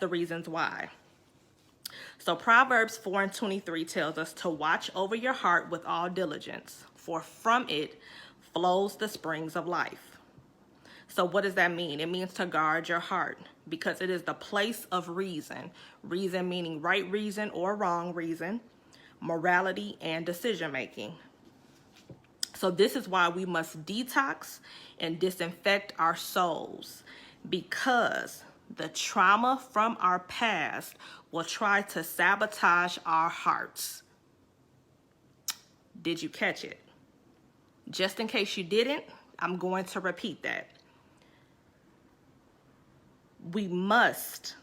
the reasons why. So Proverbs 4:23 tells us to watch over your heart with all diligence, for from it flows the springs of life. So what does that mean? It means to guard your heart, because it is the place of reason. Reason meaning right reason or wrong reason, morality, and decision making. So this is why we must detox and disinfect our souls, because the trauma from our past will try to sabotage our hearts. Did you catch it? Just in case you didn't, I'm going to repeat that. We must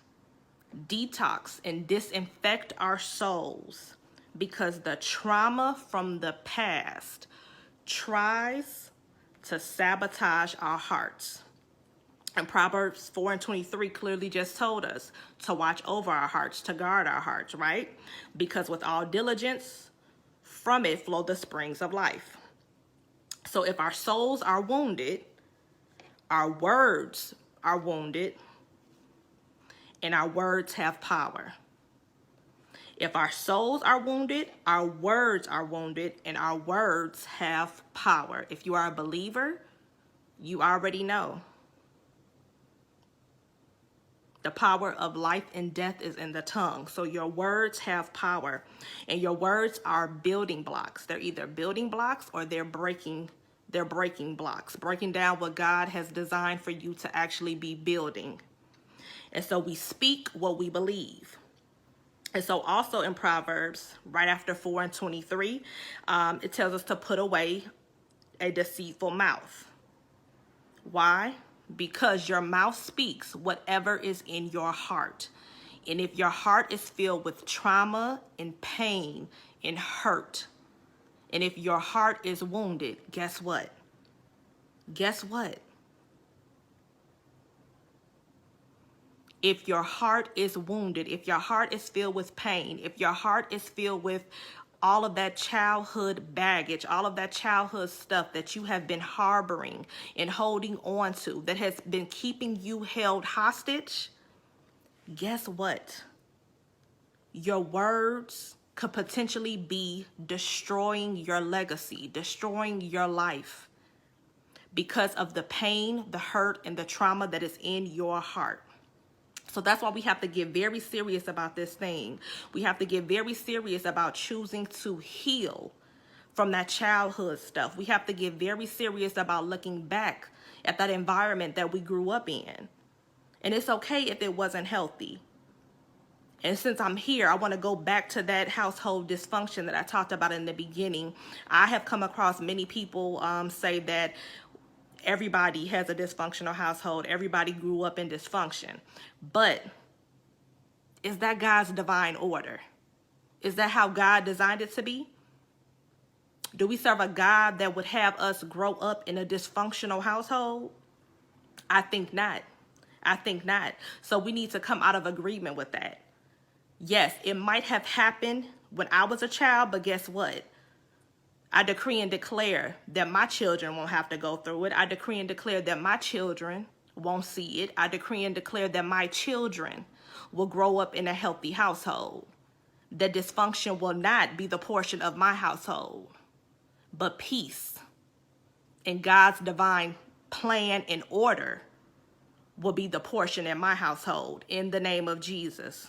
detox and disinfect our souls, because the trauma from the past tries to sabotage our hearts. And Proverbs 4:23 clearly just told us to watch over our hearts, to guard our hearts, right? Because with all diligence, from it flow the springs of life. So if our souls are wounded, our words are wounded, and our words have power. If our souls are wounded, our words are wounded, and our words have power. If you are a believer, you already know. The power of life and death is in the tongue. So your words have power, and your words are building blocks. They're either building blocks or they're breaking blocks, breaking down what God has designed for you to actually be building. And so we speak what we believe. And so also in Proverbs, right after 4:23, it tells us to put away a deceitful mouth. Why? Because your mouth speaks whatever is in your heart. And if your heart is filled with trauma and pain and hurt, and if your heart is wounded, guess what? Guess what? If your heart is wounded, if your heart is filled with pain, if your heart is filled with all of that childhood baggage, all of that childhood stuff that you have been harboring and holding on to, that has been keeping you held hostage, guess what? Your words could potentially be destroying your legacy, destroying your life, because of the pain, the hurt, and the trauma that is in your heart. So that's why we have to get very serious about this thing. We have to get very serious about choosing to heal from that childhood stuff. We have to get very serious about looking back at that environment that we grew up in. And it's okay if it wasn't healthy. And since I'm here, I want to go back to that household dysfunction that I talked about in the beginning. I have come across many people say that everybody has a dysfunctional household. Everybody grew up in dysfunction. But is that God's divine order? Is that how God designed it to be? Do we serve a God that would have us grow up in a dysfunctional household? I think not. I think not. So we need to come out of agreement with that. Yes, it might have happened when I was a child, but guess what? I decree and declare that my children won't have to go through it. I decree and declare that my children won't see it. I decree and declare that my children will grow up in a healthy household. That dysfunction will not be the portion of my household, but peace and God's divine plan and order will be the portion in my household, in the name of Jesus.